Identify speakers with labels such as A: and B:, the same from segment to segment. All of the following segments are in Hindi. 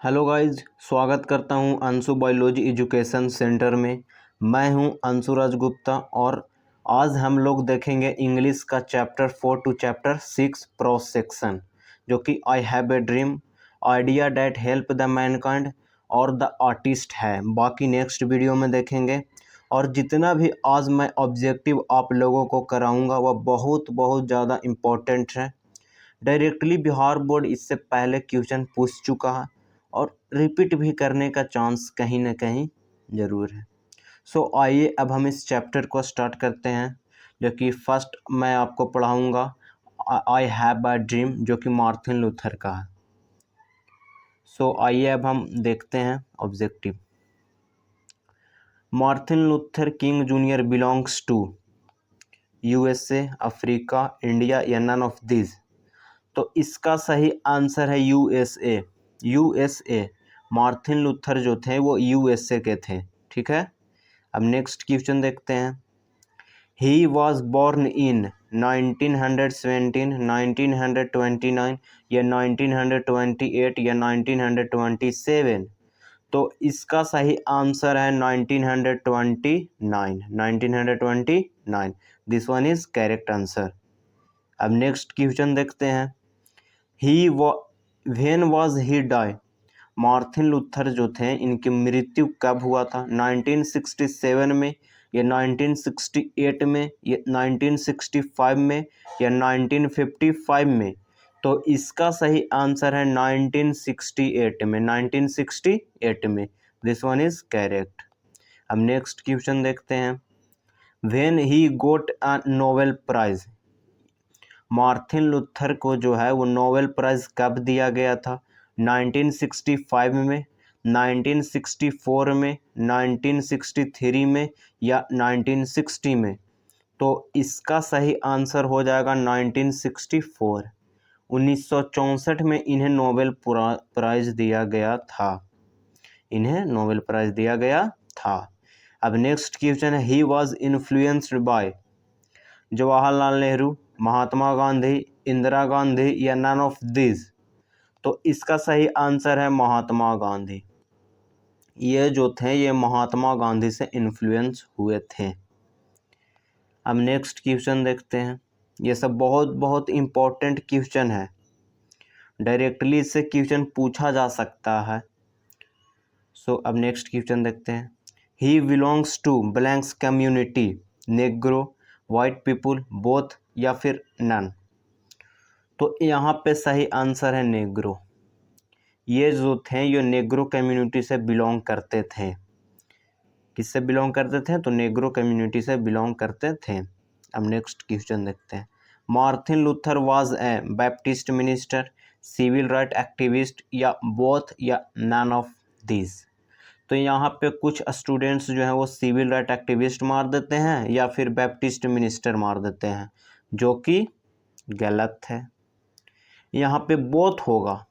A: हेलो गाइज, स्वागत करता हूं अंशु बायोलॉजी एजुकेशन सेंटर में। मैं हूं अंशुराज गुप्ता और आज हम लोग देखेंगे इंग्लिश का chapter 4 to chapter 6 cross section, जो कि I have a dream, idea that help the mankind और द आर्टिस्ट है। बाकी नेक्स्ट वीडियो में देखेंगे। और जितना भी आज मैं ऑब्जेक्टिव आप लोगों को कराऊंगा वह बहुत बहुत ज़्यादा इम्पोर्टेंट है। डायरेक्टली बिहार बोर्ड इससे पहले क्वेश्चन पूछ चुका है और रिपीट भी करने का चांस कहीं ना कहीं ज़रूर है। सो आइए अब हम इस चैप्टर को स्टार्ट करते हैं, जो कि फर्स्ट मैं आपको पढ़ाऊँगा आई हैव अ ड्रीम, जो कि मार्टिन लूथर का है। सो आइए अब हम देखते हैं objective. Martin Luther King Junior belongs to USA, Africa, India या नन ऑफ दिस। तो इसका सही आंसर है यूएसए। यूएसए। मार्टिन लूथर जो थे वो यूएसए के थे। ठीक है, अब नेक्स्ट क्वेश्चन देखते हैं। ही वॉज बॉर्न इन 1917, 1929 या 1928 या 1927। तो इसका सही आंसर है 1929। 1929, this one is correct answer. अब नेक्स्ट क्वेश्चन देखते हैं। When was he die. Martin Luther जो थे इनकी मृत्यु कब हुआ था? 1967 में या 1968 में या 1965 में या 1955 में? तो इसका सही आंसर है 1968 में। 1968 में, दिस वन इज करेक्ट। अब नेक्स्ट क्वेश्चन देखते हैं। When he got a Nobel prize. Martin Luther को जो है वो नोबेल प्राइज़ कब दिया गया था? 1965 में, 1964 में, 1963 में या 1960 में? तो इसका सही आंसर हो जाएगा 1964। 1964 में इन्हें नोबेल प्राइज़ दिया गया था। इन्हें नोबेल प्राइज़ दिया गया था। अब नेक्स्ट क्वेश्चन है। He was influenced by. Jawaharlal Nehru, Mahatma Gandhi, Indira Gandhi या नन ऑफ दिस। तो इसका सही आंसर है महात्मा गांधी। ये जो थे ये महात्मा गांधी से इन्फ्लुएंस हुए थे। अब नेक्स्ट क्वेश्चन देखते हैं। ये सब बहुत बहुत इम्पोर्टेंट क्वेश्चन है, डायरेक्टली इससे क्वेश्चन पूछा जा सकता है। सो अब नेक्स्ट क्वेश्चन देखते हैं। He belongs to blanks community, negro, white people, both या फिर नन। तो यहाँ पे सही आंसर है नेग्रो। ये जो थे ये नेग्रो कम्युनिटी से बिलोंग करते थे। किससे बिलोंग करते थे? तो नेग्रो कम्युनिटी से बिलोंग करते थे। अब नेक्स्ट क्वेश्चन देखते हैं। Martin Luther was a Baptist minister, civil right activist या बोथ या नन ऑफ दिस। तो यहाँ पे कुछ स्टूडेंट्स जो हैं वो सिविल राइट एक्टिविस्ट मार देते हैं या फिर बैप्टिस्ट मिनिस्टर मार देते हैं, जो कि गलत है। यहाँ पे बोथ होगा।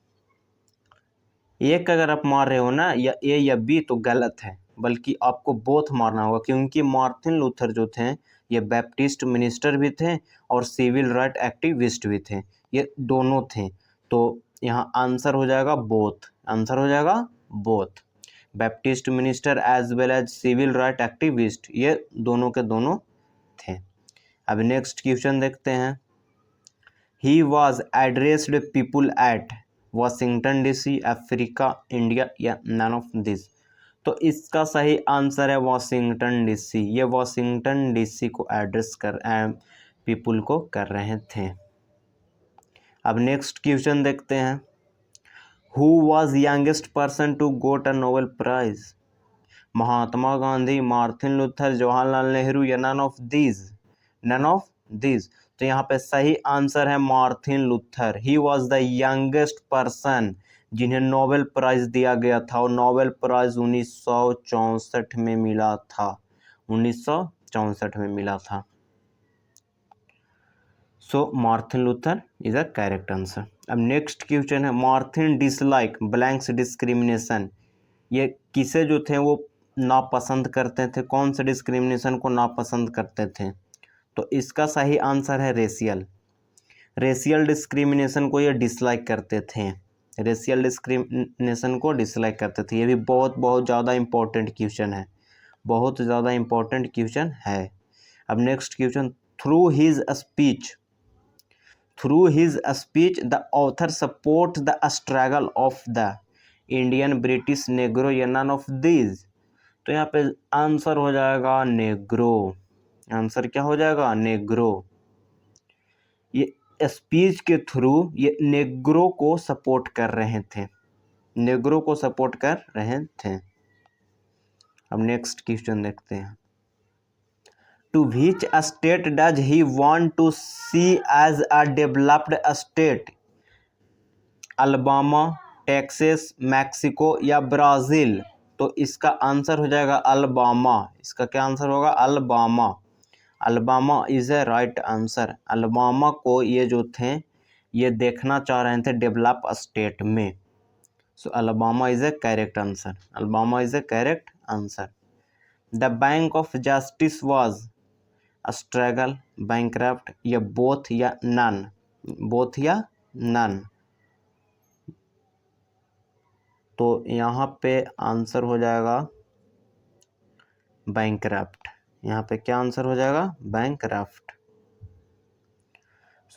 A: एक अगर आप मार रहे हो ना, या ए या बी, तो गलत है, बल्कि आपको बोथ मारना होगा, क्योंकि मार्टिन लूथर जो थे ये बैप्टिस्ट मिनिस्टर भी थे और सिविल राइट एक्टिविस्ट भी थे। ये दोनों थे। तो यहाँ आंसर हो जाएगा बोथ। आंसर हो जाएगा both. Baptist minister as well as civil right activist, ये दोनों के दोनों थे। अब नेक्स्ट क्वेश्चन देखते हैं। He was addressed people at Washington DC, Africa, India या नन ऑफ दिस। तो इसका सही आंसर है वाशिंगटन डीसी। ये वाशिंगटन डीसी को एड्रेस कर पीपुल को कर रहे थे। अब नेक्स्ट क्वेश्चन देखते हैं। Who was youngest person to got a Nobel prize. Mahatma Gandhi, Martin Luther, Jawaharlal Nehru या none of this. None of this. तो यहाँ पे सही आंसर है Martin Luther. He was the youngest person जिन्हें नोबेल प्राइज दिया गया था, और नोबेल प्राइज 1964 में मिला था। 1964 में मिला था। So Martin Luther is a correct answer. अब नेक्स्ट क्वेश्चन है। Martin dislike blanks discrimination. ये किसे जो थे वो नापसंद करते थे? कौन से डिस्क्रिमिनेशन को नापसंद करते थे? तो इसका सही आंसर है रेशियल। रेशियल डिस्क्रिमिनेशन को ये डिसलाइक करते थे। रेशियल डिस्क्रिमिनेशन को डिसलाइक करते थे। ये भी बहुत बहुत ज़्यादा इम्पोर्टेंट क्वेश्चन है, बहुत ज़्यादा इम्पोर्टेंट क्वेश्चन है। अब next question, through his speech the author support the struggle of the Indian British Negro या नन ऑफ दीज। तो यहाँ पे आंसर हो जाएगा नेग्रो। आंसर क्या हो जाएगा? नेग्रो। ये स्पीच के थ्रू ये नेग्रो को सपोर्ट कर रहे थे, नेग्रो को सपोर्ट कर रहे थे। अब नेक्स्ट क्वेश्चन देखते हैं, to which state does he want to see as a developed state? Alabama, Texas, Mexico या ब्राज़ील? तो इसका आंसर हो जाएगा अल्बामा। इसका क्या आंसर होगा? Alabama. Alabama is A right answer. Alabama को ये जो थे ये देखना चाह रहे थे डेवलप स्टेट में। So Alabama is a correct answer. Alabama is a correct answer. The bank of justice was struggle, bankrupt या बोथ या नन? बोथ या नन? तो यहाँ पे आंसर हो जाएगा बैंकरप्ट। यहाँ पे क्या आंसर हो जाएगा? Bankrupt.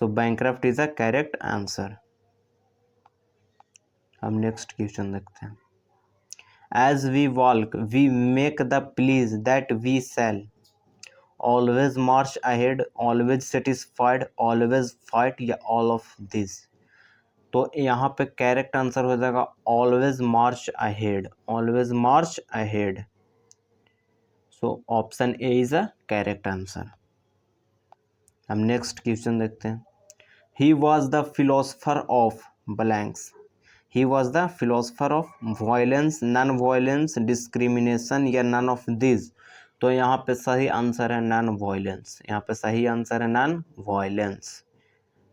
A: So bankrupt is a correct answer. अब नेक्स्ट क्वेश्चन देखते हैं, as we walk we make the pledge that we shall, always march ahead, always satisfied, always fight या ऑल ऑफ दिस? तो यहाँ पे करेक्ट आंसर हो जाएगा always march ahead. Always march ahead. So option A is a correct answer. हम नेक्स्ट क्वेश्चन देखते हैं, he was the philosopher of blanks. He was the philosopher of violence, non violence, discrimination या नन ऑफ दिस? तो यहाँ पे सही आंसर है नॉन वायलेंस। यहाँ पे सही आंसर है non violence.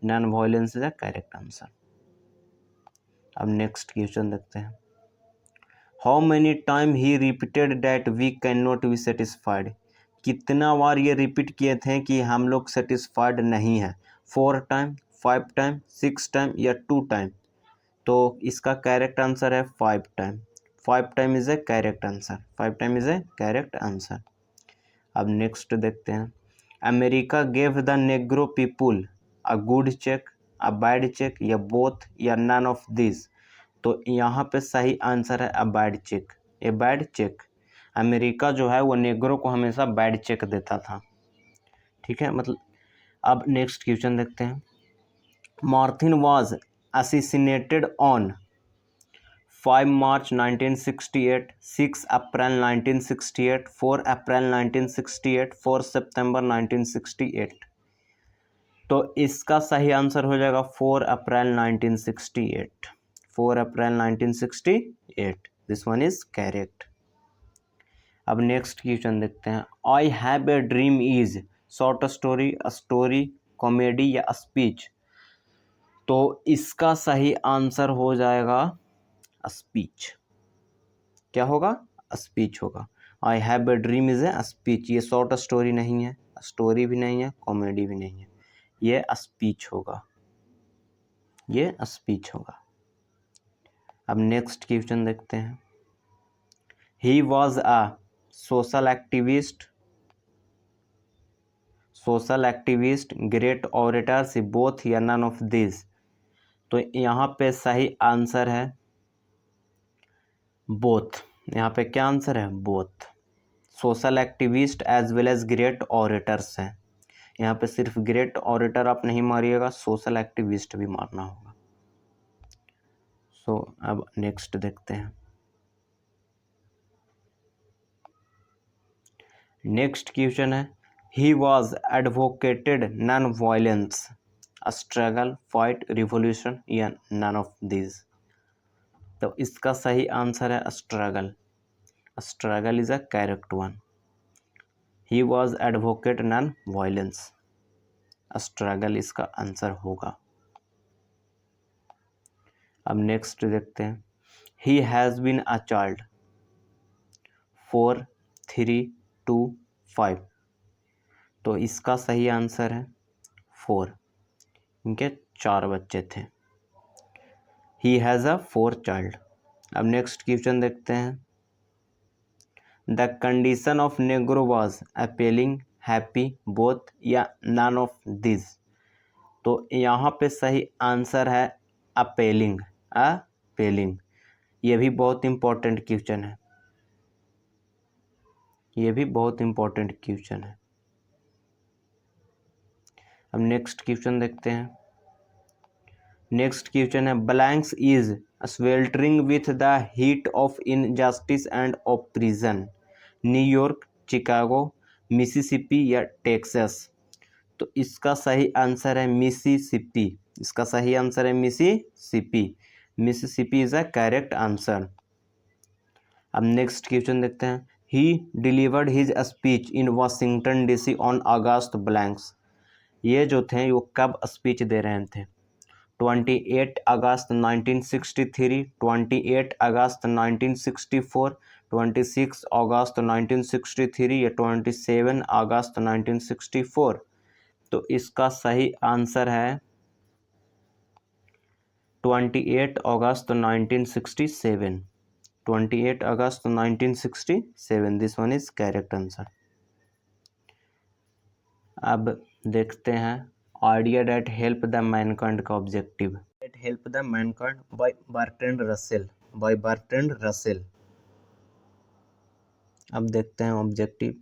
A: Non violence is the correct answer. अब नेक्स्ट क्वेश्चन देखते हैं, how many time he repeated that we can not be satisfied? कितना बार ये रिपीट किए थे कि हम लोग सेटिस्फाइड नहीं हैं? 4 टाइम, 5 टाइम, 6 टाइम या 2 टाइम? तो इसका करेक्ट आंसर है 5 time. 5 time is a correct answer. 5 time is a correct answer. अब नेक्स्ट देखते हैं, America gave the negro people a good check, a bad check या बोथ या नन ऑफ दिस? तो यहाँ पे सही आंसर है a bad check. A bad check. America जो है वो नेग्रो को हमेशा बैड चेक देता था। ठीक है, मतलब अब नेक्स्ट क्वेश्चन देखते हैं, Martin was assassinated on 5 March 1968, 6 April 1968, 4 April 1968, 4 September 1968? तो इसका सही आंसर हो जाएगा 4 अप्रैल 1968। 4 अप्रैल 1968। This one is correct. अब नेक्स्ट क्वेश्चन देखते हैं, आई have a dream is short story, story, comedy या स्पीच? तो इसका सही आंसर हो जाएगा स्पीच। क्या होगा? स्पीच होगा। आई have a dream is a speech. ये शॉर्ट स्टोरी नहीं है, स्टोरी भी नहीं है, कॉमेडी भी नहीं है, ये स्पीच होगा। ये स्पीच होगा। अब नेक्स्ट क्वेश्चन देखते हैं, he was a social activist, great orator, both या नन ऑफ दिस? तो यहाँ पे सही आंसर है बोथ। यहाँ पे क्या आंसर है? Both. Social activist as well as great orators हैं। यहाँ पे सिर्फ ग्रेट ऑरेटर आप नहीं मारिएगा, सोशल एक्टिविस्ट भी मारना होगा। सो अब नेक्स्ट देखते हैं, नेक्स्ट क्वेश्चन है, he was advocated non violence, struggle, fight, revolution या नन ऑफ दिस? तो इसका सही आंसर है struggle. Struggle is a correct one. He was advocate non violence, struggle इसका आंसर होगा। अब नेक्स्ट देखते हैं, he has been a child, 4, 3, 2, 5? तो इसका सही आंसर है 4। इनके 4 बच्चे थे। He has a 4 child. अब नेक्स्ट क्वेश्चन देखते हैं। The condition of negro was appalling, happy, both या नन ऑफ दिस। तो यहाँ पे सही आंसर है अपेलिंग। अपेलिंग, ये भी बहुत इम्पोर्टेंट क्वेश्चन है, ये भी बहुत इम्पोर्टेंट क्वेश्चन है। अब नेक्स्ट क्वेश्चन देखते हैं। नेक्स्ट क्वेश्चन है blanks is sweltering with the heat of injustice and oppression, New York, Chicago, Mississippi या टेक्सास। तो इसका सही आंसर है मिसिसिपी। इसका सही आंसर है Mississippi. Mississippi is a correct answer. अब नेक्स्ट क्वेश्चन देखते हैं। He delivered his speech in Washington DC on August blanks. ये जो थे वो कब स्पीच दे रहे थे? 28 अगस्त 1963, 28 अगस्त 1964, 26 अगस्त 1963 या 27 अगस्त 1964। तो इसका सही आंसर है 28 अगस्त 1967। 28 अगस्त 1967, this one is correct answer. अब देखते हैं idea that help the mankind का objective. That help the mankind by Bertrand Russell, by Bertrand Russell. अब देखते हैं objective.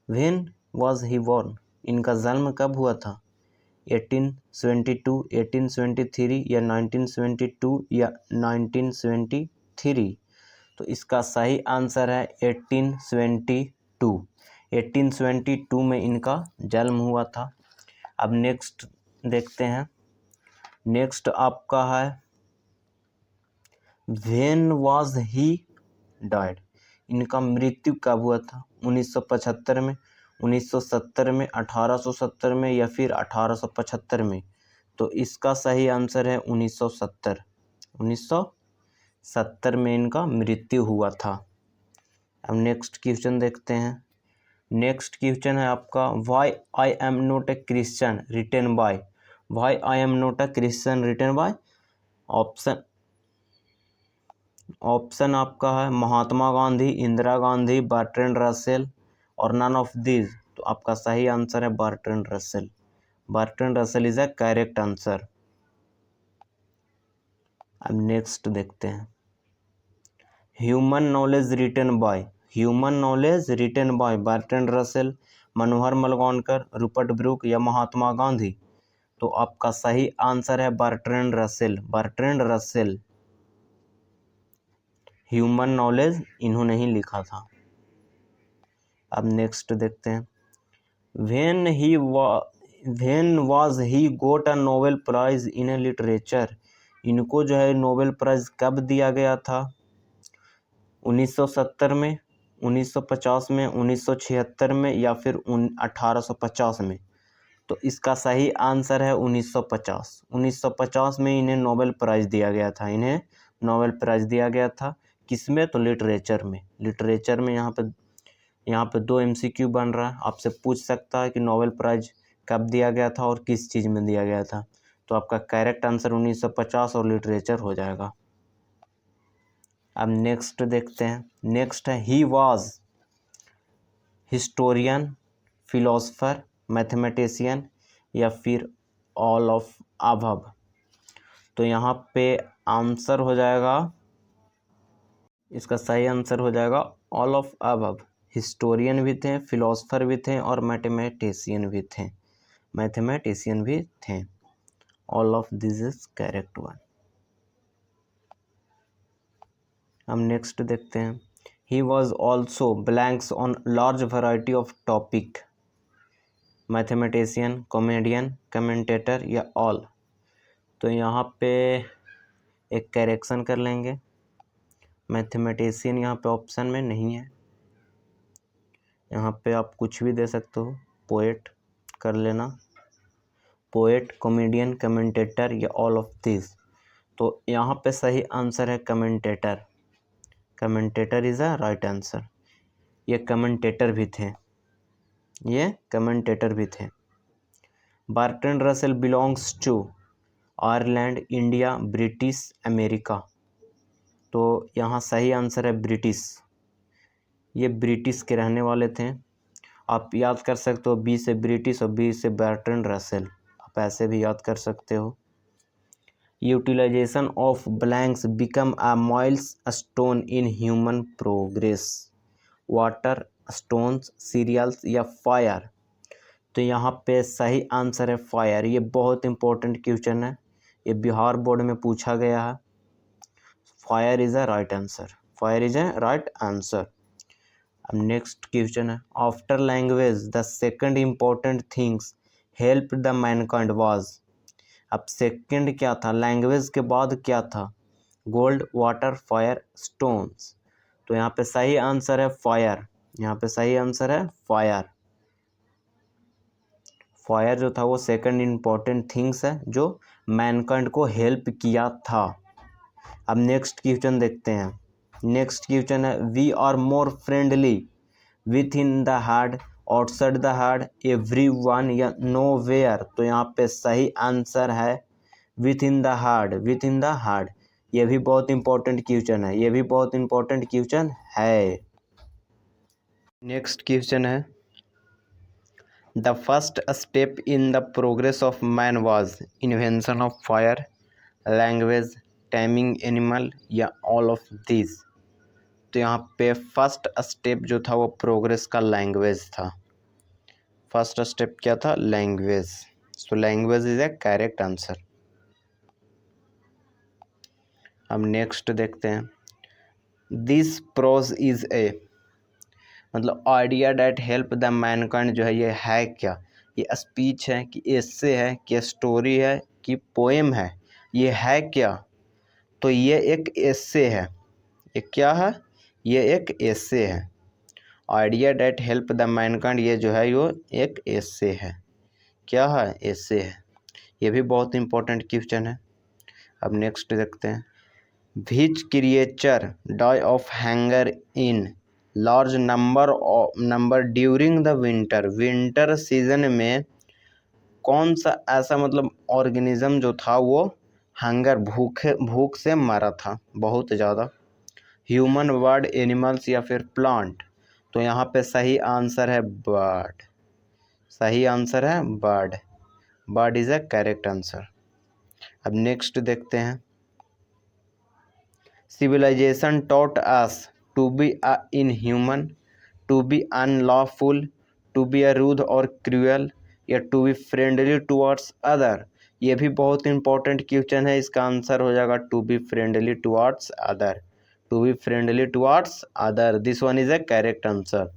A: When was he born, इनका जन्म कब हुआ था? 1872, 1873 या 1972 या 1973। तो इसका सही आंसर है 1872। 1872 में इनका जन्म हुआ था। अब नेक्स्ट देखते हैं। नेक्स्ट आपका है व्हेन वाज ही डाइड, इनका मृत्यु कब हुआ था? 1975 में, 1970 में, 1870 में या फिर 1875 में। तो इसका सही आंसर है 1970। 1970 में इनका मृत्यु हुआ था। अब नेक्स्ट क्वेश्चन देखते हैं। नेक्स्ट क्वेश्चन है आपका why I am not a Christian written by, why I am not a Christian written by. Option आपका है महात्मा गांधी, इंदिरा गांधी, बर्ट्रैंड रसेल और नन ऑफ दिस। तो आपका सही आंसर है Bertrand Russell. Bertrand Russell is a correct answer. अब नेक्स्ट देखते हैं। Human knowledge written by, human knowledge written by Bertrand Russell, Manohar Malgonkar, Rupert Brooke या महात्मा गांधी। तो आपका सही आंसर है Bertrand Russell. Bertrand Russell, human knowledge इन्होंने ही लिखा था। अब नेक्स्ट देखते हैं। When was he got a Nobel prize in a literature, इनको जो है नोबेल प्राइज कब दिया गया था? 1970 में, 1950 में, 1976 में या फिर 1850 में। तो इसका सही आंसर है 1950। 1950 में इन्हें नोबेल प्राइज़ दिया गया था। इन्हें नोबेल प्राइज़ दिया गया था किस में? तो लिटरेचर में। लिटरेचर में यहाँ पे 2 MCQ बन रहा है, आपसे पूछ सकता है कि नोबेल प्राइज़ कब दिया गया था और किस चीज़ में दिया गया था। तो आपका करेक्ट आंसर 1950 और लिटरेचर हो जाएगा। अब नेक्स्ट देखते हैं। नेक्स्ट है he was historian, philosopher, mathematician या फिर ऑल ऑफ अबव। तो यहाँ पे आंसर हो जाएगा, इसका सही आंसर हो जाएगा ऑल ऑफ अबव। हिस्टोरियन भी थे, फिलोसफर भी थे और मैथमेटिशियन भी थे। मैथमेटिशियन भी थे। All of this is correct one. हम नेक्स्ट देखते हैं। He was also blanks on large variety of topic, mathematician, comedian, commentator या ऑल। तो यहाँ पे एक करेक्शन कर लेंगे। मैथमेटिशियन यहाँ पे ऑप्शन में नहीं है, यहाँ पे आप कुछ भी दे सकते हो। पोएट कर लेना, पोएट, कॉमेडियन, कमेंटेटर या ऑल ऑफ दिस। तो यहाँ पे सही आंसर है commentator. Commentator is a right answer. ये कमेंटेटर भी थे, ये कमेंटेटर भी थे। Bertrand Russell belongs to Ireland, India, British, America. तो यहाँ सही आंसर है ब्रिटिश। ये ब्रिटिश के रहने वाले थे। आप याद कर सकते हो, बी से ब्रिटिश और बी से बर्ट्रैंड रसेल, आप ऐसे भी याद कर सकते हो। Utilization of blanks become a miles stone in human progress. Water, stones, cereals या फायर। तो यहाँ पे सही आंसर है फायर। ये बहुत इंपॉर्टेंट क्वेश्चन है, ये बिहार बोर्ड में पूछा गया है। Fire is a right answer. Fire is a right answer. अब नेक्स्ट क्वेश्चन है, after language the second important things help the Mankind was. अब सेकंड क्या था, लैंग्वेज के बाद क्या था? Gold, water, fire, stones. तो यहाँ पे सही आंसर है फायर। यहाँ पे सही आंसर है फायर। फायर जो था वो सेकंड इम्पोर्टेंट थिंग्स है जो मैनकाइंड को हेल्प किया था। अब नेक्स्ट क्वेश्चन देखते हैं। नेक्स्ट क्वेश्चन है, we are more friendly within the herd, outside the herd, everyone या नो वेयर। तो यहाँ पे सही आंसर है within the herd. Within the herd, ये भी बहुत इंपॉर्टेंट क्वेश्चन है। ये भी बहुत इंपॉर्टेंट क्वेश्चन है। नेक्स्ट क्वेश्चन है, the first step in the progress of man was invention of fire, language, taming animal या ऑल ऑफ दिस। तो यहाँ पे फर्स्ट स्टेप जो था वो प्रोग्रेस का लैंग्वेज था। फर्स्ट स्टेप क्या था? Language. So language is a correct answer. अब नेक्स्ट देखते हैं, दिस प्रोज इज ए, मतलब idea that help the mankind जो है ये है क्या? ये स्पीच है कि एस्से है कि स्टोरी है कि पोएम है? ये है क्या? तो ये एक एस्से है। ये क्या है? ये एक एस्से है। Idea that help the mankind, ये जो है वो एक एस्से है। क्या है? एस्से है। ये भी बहुत इंपॉर्टेंट क्वेश्चन है। अब नेक्स्ट देखते हैं, which creature die of hunger in large number during the winter. Winter season में कौन सा ऐसा मतलब ऑर्गेनिज्म जो था वो हंगर, भूख से मरा था बहुत ज़्यादा? ह्यूमन, बर्ड, एनिमल्स या फिर प्लांट। तो यहाँ पे सही आंसर है बर्ड। सही आंसर है bird. Bird is a correct answer. अब नेक्स्ट देखते हैं, civilization taught us to be a inhuman, to be unlawful, to be a rude और क्रूअल या to be friendly towards other. ये भी बहुत इंपॉर्टेंट क्वेश्चन है। इसका आंसर हो जाएगा to be friendly towards other. To be friendly towards other, this one is a correct answer.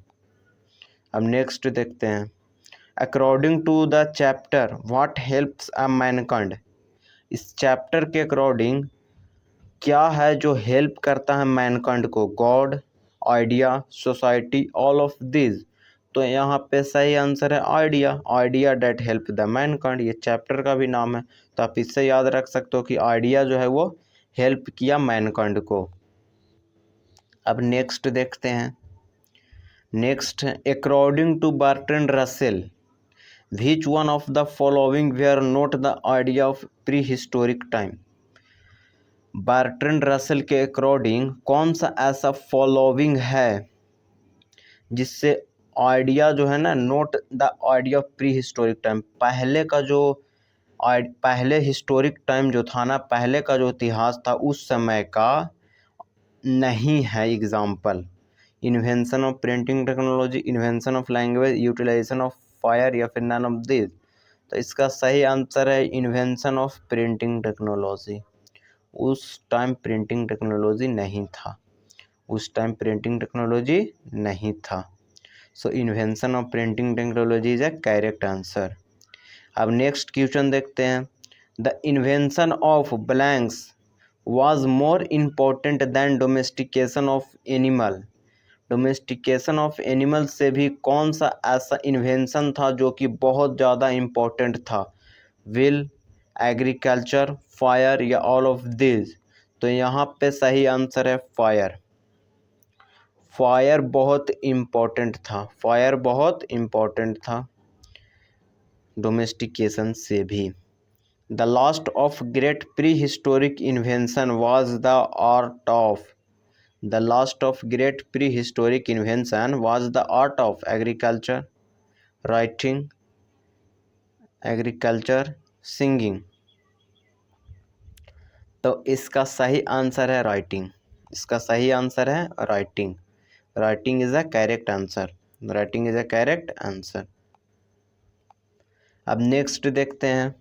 A: अब नेक्स्ट देखते हैं, according to the chapter what helps a mankind. इस चैप्टर के अकॉर्डिंग क्या है जो हेल्प करता है मैनकाइंड को? God, idea, society, all of this. तो यहाँ पे सही आंसर है idea. Idea that help the mankind, ये चैप्टर का भी नाम है। तो आप इससे याद रख सकते हो कि आइडिया जो है वो हेल्प किया मैनकाइंड को। अब नेक्स्ट देखते हैं, next, according to Bertrand Russell which one of the following were not the idea of prehistoric time. Bertrand Russell के अकॉर्डिंग कौन सा ऐसा फॉलोइंग है जिससे आइडिया जो है ना, note the idea of prehistoric time, पहले का जो पहले हिस्टोरिक टाइम जो था ना, पहले का जो इतिहास था उस समय का नहीं है। Example, invention of printing technology, invention of language, utilization of fire या फिर नन ऑफ दिस। तो इसका सही आंसर है इन्वेंशन ऑफ प्रिंटिंग टेक्नोलॉजी। उस टाइम प्रिंटिंग टेक्नोलॉजी नहीं था। उस टाइम प्रिंटिंग टेक्नोलॉजी नहीं था। So invention of printing technology is a correct answer. अब नेक्स्ट क्वेश्चन देखते हैं, the invention of blanks was more important than domestication of animal. Domestication of animal से भी कौन सा ऐसा इन्वेंशन था जो कि बहुत ज़्यादा इम्पोर्टेंट था? विल, एग्रीकल्चर, फायर या ऑल ऑफ दिस। तो यहाँ पे सही आंसर है फायर। फायर बहुत इम्पोर्टेंट था। फायर बहुत इम्पोर्टेंट था डोमेस्टिकेशन से भी। The last of great pre historic invention was the art of. The last of great pre historic invention was the art of agriculture, writing, agriculture, singing. तो इसका सही आंसर है राइटिंग। इसका सही आंसर है writing. Writing is a correct answer. Writing is a correct answer. अब नेक्स्ट देखते हैं,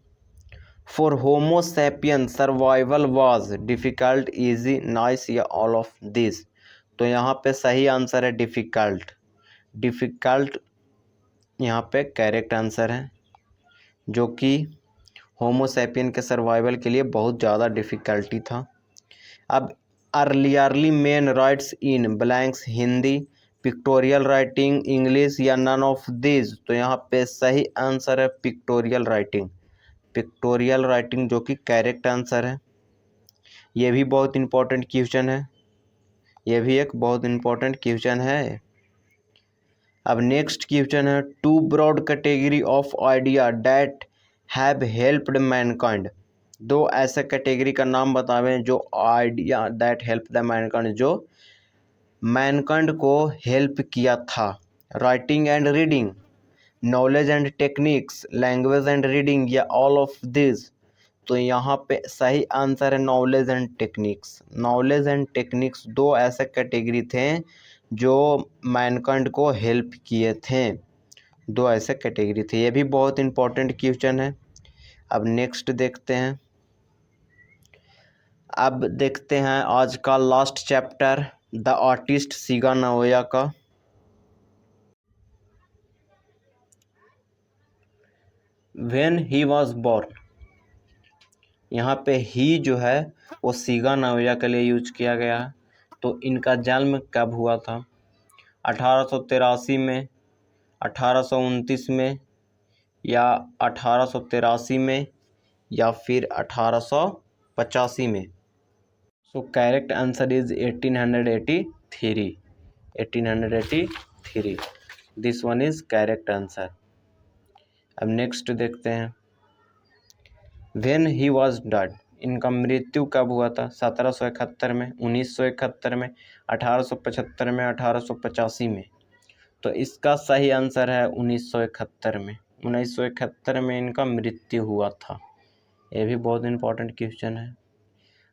A: for homo sapien survival was difficult, easy, nice या ऑल ऑफ दिस। तो यहाँ पे सही आंसर है डिफ़िकल्ट। डिफ़िकल्ट यहाँ पे करेक्ट आंसर है, जो कि होमो सैपियन के सर्वाइवल के लिए बहुत ज़्यादा डिफ़िकल्टी था। अब early men writes in blanks, Hindi, pictorial writing, English या नन ऑफ दिस। तो यहाँ पे सही आंसर है पिक्टोरियल राइटिंग। पिक्टोरियल राइटिंग जो कि करेक्ट आंसर है। ये भी बहुत इंपॉर्टेंट क्वेश्चन है। ये भी एक बहुत इंपॉर्टेंट क्वेश्चन है। अब नेक्स्ट क्वेश्चन है, two broad category of idea that have helped mankind. दो ऐसे कैटेगरी का नाम बतावें जो idea that help the mankind, जो मैनकाइंड को हेल्प किया था। Writing and reading, knowledge and techniques, language and reading या ऑल ऑफ दिस। तो यहाँ पे सही आंसर है knowledge and techniques. Knowledge and techniques दो ऐसे कैटेगरी थे जो मैनकाइंड को हेल्प किए थे। दो ऐसे कैटेगरी थे। ये भी बहुत इंपॉर्टेंट क्वेश्चन है। अब नेक्स्ट देखते हैं। अब देखते हैं आज का last chapter, the artist Shiga Naoya का। व्हेन ही वॉज बॉर्न, यहाँ पे ही जो है वो सिगा नोया के लिए यूज किया गया है। तो इनका जन्म कब हुआ था? 1883 में, 1829 में, या 1883 में, या फिर 1885 में। So correct answer is 1883। 1883, this one is correct answer. अब नेक्स्ट देखते हैं, व्हेन ही वॉज डेड, इनका मृत्यु कब हुआ था? 1771 में, 1971 में, 1875 में, 1885 में। तो इसका सही आंसर है 1971 में। 1971 में इनका मृत्यु हुआ था। ये भी बहुत इंपॉर्टेंट क्वेश्चन है।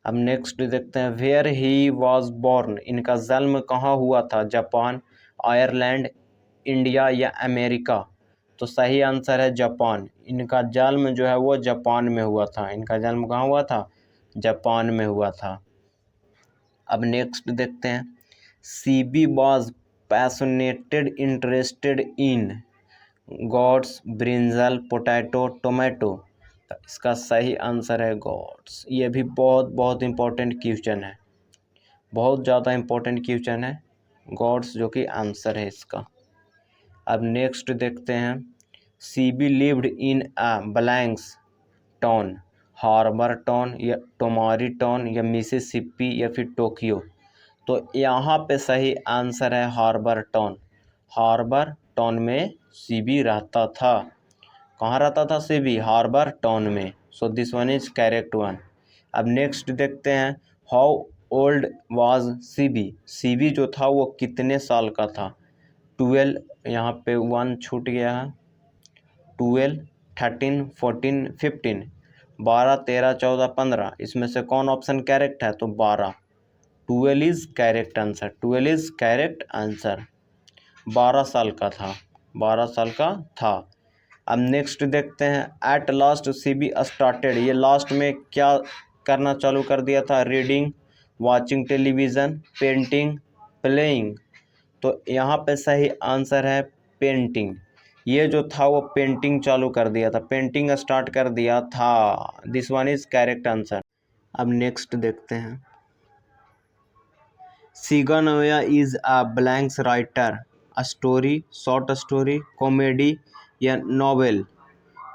A: अब नेक्स्ट देखते हैं, वेयर ही वॉज बॉर्न, इनका जन्म कहाँ हुआ था? जापान, आयरलैंड, इंडिया या अमेरिका। तो सही आंसर है जापान। इनका जन्म जो है वो जापान में हुआ था। इनका जन्म कहाँ हुआ था? जापान में हुआ था। अब नेक्स्ट देखते हैं, CB was passionated interested in gods, brinjal, potato, tomato. तो इसका सही आंसर है गॉड्स। ये भी बहुत बहुत इंपॉर्टेंट क्वेश्चन है, बहुत ज़्यादा इंपॉर्टेंट क्वेश्चन है। गॉड्स जो कि आंसर है इसका। अब नेक्स्ट देखते हैं, CB lived in a blanks town, harbour town या टोमारी टाउन या मिसिसिपी या फिर टोक्यो। तो यहाँ पे सही आंसर है हार्बर टाउन। हार्बर टाउन में सीबी रहता था। कहाँ रहता था सीबी? हार्बर टाउन में। So this one is correct one. अब नेक्स्ट देखते हैं, how old was CB, CB जो था वो कितने साल का था? 12, यहाँ पे 1 छूट गया है। 12, 13, 14, 15, 12, 13, 14, 15, इसमें से कौन ऑप्शन करेक्ट है? तो 12। 12 is correct answer. 12 is correct answer. 12 साल का था। 12 साल का था। अब नेक्स्ट देखते हैं, एट लास्ट सीबी स्टार्टेड, ये लास्ट में क्या करना चालू कर दिया था? Reading, watching television, painting, playing. तो यहाँ पे सही आंसर है पेंटिंग। ये जो था वो पेंटिंग चालू कर दिया था, पेंटिंग स्टार्ट कर दिया था। This one is correct answer. अब नेक्स्ट देखते हैं, Shiga Naoya is a blanks writer, story, short story, comedy या नॉवेल।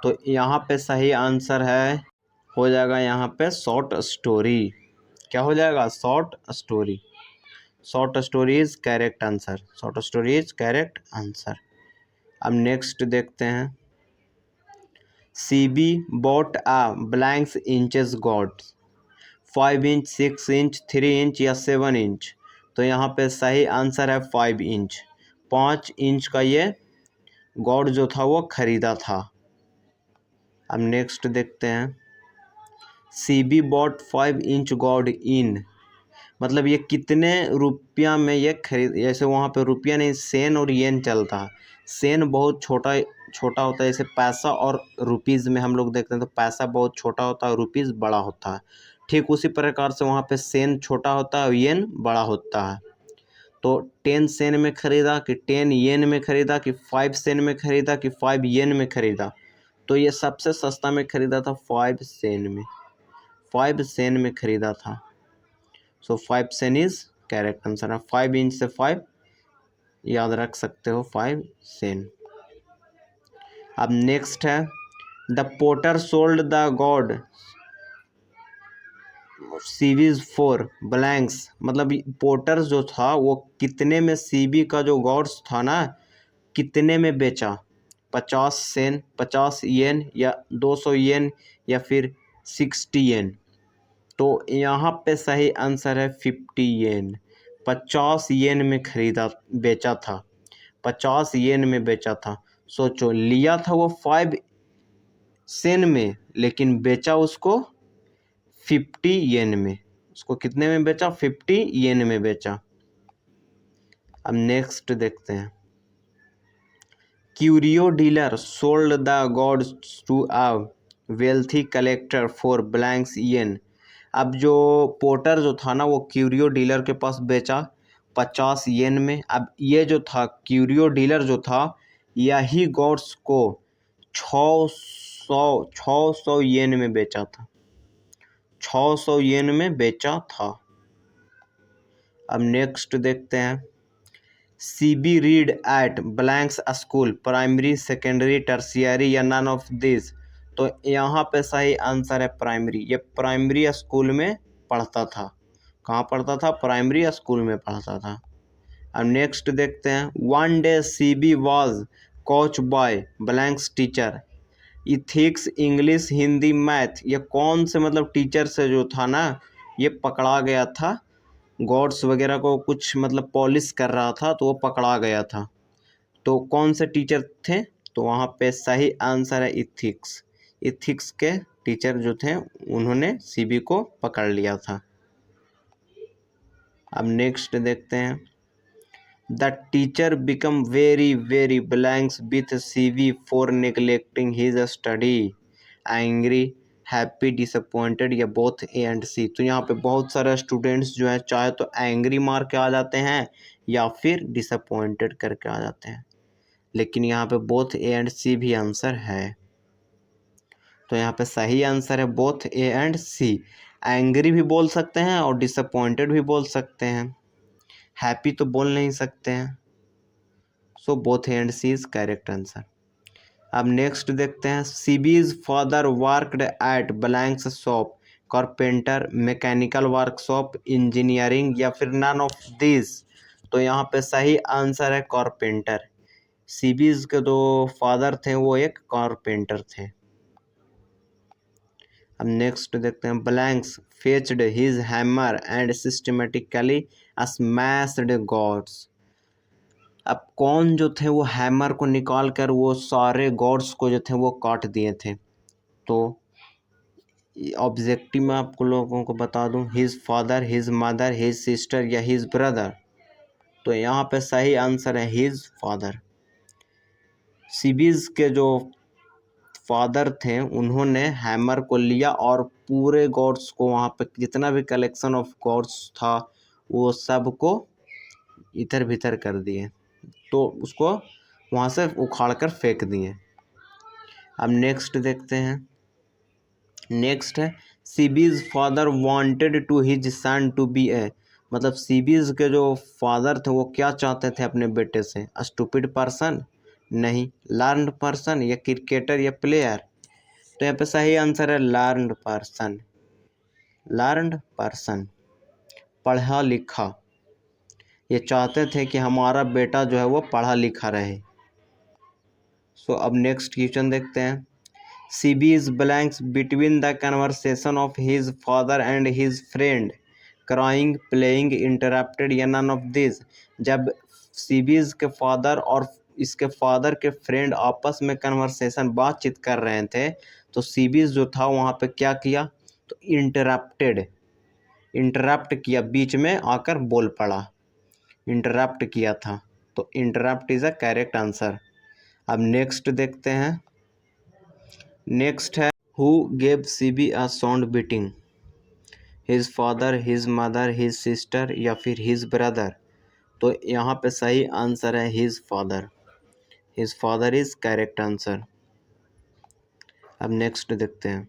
A: तो यहाँ पे सही आंसर है, हो जाएगा यहाँ पे शॉर्ट स्टोरी। क्या हो जाएगा? Short story. Short story is correct answer. Short story is correct answer. अब नेक्स्ट देखते हैं, CB bought a blank inches gods 5 inch 6 inch 3 inch या 7 इंच। तो यहाँ पे सही आंसर है 5 इंच। 5 इंच का ये गॉड जो था वो खरीदा था। अब नेक्स्ट देखते हैं, CB बॉट 5 इंच गॉड इन, मतलब ये कितने रुपया में ये खरीद, जैसे वहाँ पे रुपया नहीं सेन और येन चलता है। सेन बहुत छोटा छोटा होता है, जैसे पैसा और रुपीज़ में हम लोग देखते हैं तो पैसा बहुत छोटा होता है, रुपीज़ बड़ा होता है। ठीक उसी प्रकार से वहाँ पे सेन छोटा होता है और येन बड़ा होता है। तो 10 सेन में ख़रीदा कि 10 येन में ख़रीदा कि 5 सेन में ख़रीदा कि 5 येन में ख़रीदा। तो ये सबसे सस्ता में ख़रीदा था 5 सेन में, 5 सेन में ख़रीदा था। सो 5 सेन इज़ करेक्ट आंसर है। 5 इंच से 5 याद रख सकते हो, 5 सेन। अब नेक्स्ट है, the potter sold the gourd Seibei's for blanks, मतलब पोटर जो था वो कितने में सीबी का जो गॉड्स था ना कितने में बेचा, 50 सेन, 50 येन या 200 येन या फिर 60 येन। तो यहाँ पे सही आंसर है 50 येन। 50 येन में खरीदा बेचा था, 50 येन में बेचा था। सोचो, लिया था वो 5 सेन में लेकिन बेचा उसको 50 येन में। उसको कितने में बेचा, 50 येन में बेचा। अब नेक्स्ट देखते हैं, curio dealer sold the gourds to a wealthy collector for blanks yen. अब जो पोटर जो था ना वो क्यूरियो डीलर के पास बेचा 50 येन में। अब ये जो था क्यूरियो डीलर जो था यही गॉड्स को 600 येन में बेचा था, 600 येन में बेचा था। अब नेक्स्ट देखते हैं, CB read eight blanks school primary secondary tertiary या नन ऑफ दिस। तो यहाँ पे सही आंसर है प्राइमरी। ये प्राइमरी स्कूल में पढ़ता था। कहाँ पढ़ता था, प्राइमरी स्कूल में पढ़ता था। अब नेक्स्ट देखते हैं, one day CB was coach boy blanks teacher ethics English Hindi math. ये कौन से मतलब टीचर से जो था ना ये पकड़ा गया था, गॉड्स वगैरह को कुछ मतलब पॉलिश कर रहा था तो वो पकड़ा गया था। तो कौन से टीचर थे, तो वहाँ पे सही आंसर है इथिक्स। इथिक्स के टीचर जो थे उन्होंने CB को पकड़ लिया था। अब नेक्स्ट देखते हैं, the teacher become very blanks with CB for neglecting his study angry happy disappointed या बोथ A एंड C। तो यहाँ पे बहुत सारे स्टूडेंट्स जो है चाहे तो एंग्री मार के आ जाते हैं या फिर डिसअपॉइंटेड करके आ जाते हैं, लेकिन यहाँ पे बोथ A एंड C भी आंसर है। तो यहाँ पे सही आंसर है both A and C। Angry भी बोल सकते हैं और डिसअपॉइंटेड भी बोल सकते हैं, हैप्पी तो बोल नहीं सकते हैं। So both A and C is correct answer. अब नेक्स्ट देखते हैं, CB's father worked eight blanks shop carpenter mechanical workshop engineering या फिर नन ऑफ दिस। तो यहाँ पे सही आंसर है कारपेंटर। CB's के जो फादर थे वो एक कारपेंटर थे। अब नेक्स्ट देखते हैं, blanks fetched his hammer and systematically smashed gods. अब कौन जो थे वो हैमर को निकाल कर वो सारे गॉड्स को जो थे वो काट दिए थे। तो ऑब्जेक्टिव में आपको लोगों को बता दूं, his father his mother his sister या हिज ब्रदर। तो यहाँ पे सही आंसर है हिज फादर। CB's के जो फादर थे उन्होंने हैमर को लिया और पूरे गॉड्स को वहाँ पे जितना भी कलेक्शन ऑफ गॉड्स था वो सब को इधर भीतर कर दिए, तो उसको वहाँ से उखाड़ कर फेंक दिए। अब नेक्स्ट देखते हैं, नेक्स्ट है, CB's father wanted to his son to be a, मतलब CB's के जो फादर थे वो क्या चाहते थे अपने बेटे से, स्टूपिड पर्सन नहीं, लर्नड पर्सन या क्रिकेटर या प्लेयर। तो यहाँ पे सही आंसर है लर्नड पर्सन। लर्नड पर्सन पढ़ा लिखा, ये चाहते थे कि हमारा बेटा जो है वो पढ़ा लिखा रहे। सो अब नेक्स्ट क्वेश्चन देखते हैं, CB is blanks between the conversation of his father and his friend, crying, playing, interrupted या none of these। जब CB के फादर और इसके फादर के फ्रेंड आपस में कन्वर्सेशन बातचीत कर रहे थे तो CB जो था वहाँ पे क्या किया, तो इंटरप्ट किया, बीच में आकर बोल पड़ा, इंटरप्ट किया था। तो interrupt is a correct answer. अब नेक्स्ट देखते हैं। नेक्स्ट है who gave CB a sound beating, his father, his mother, his sister या फिर हिज ब्रदर। तो यहाँ पे सही आंसर है his father. His father is correct answer. अब नेक्स्ट देखते हैं।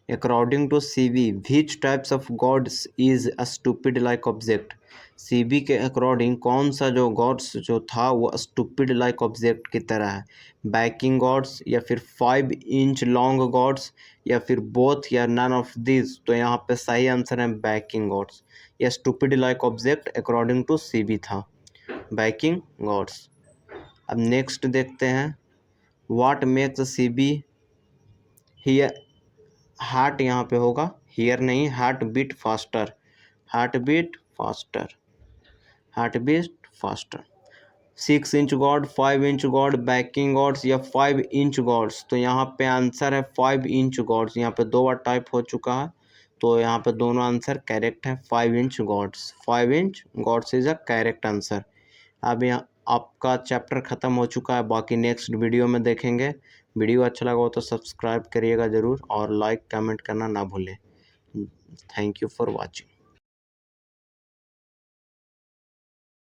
A: According to CB which types of gods is a stupid like object. CB के अकॉर्डिंग कौन सा जो गॉड्स जो था वो स्टूपिड लाइक ऑब्जेक्ट की तरह है, बैकिंग गॉड्स या फिर 5 इंच लॉन्ग गॉड्स या फिर बोथ या नन ऑफ दिस। तो यहाँ पे सही आंसर है बैकिंग गॉड्स। या stupid like object according to CB था बैकिंग गॉड्स। अब नेक्स्ट देखते हैं। What makes CB here, heart यहाँ पे होगा, हियर नहीं, heart beat faster, heart beat faster, heart beat faster. 6 inch god, 5 inch god, baking gods या 5 इंच गॉड्स। तो यहाँ पे आंसर है 5 इंच गॉड्स। यहाँ पे 2 बार टाइप हो चुका है तो यहाँ पे दोनों आंसर करेक्ट है। 5 inch gods, 5 inch gods is a correct answer. अब यहाँ आपका चैप्टर ख़त्म हो चुका है, बाकी नेक्स्ट वीडियो में देखेंगे। वीडियो अच्छा लगा हो तो सब्सक्राइब करिएगा ज़रूर और लाइक कमेंट करना ना भूलें। Thank you for watching.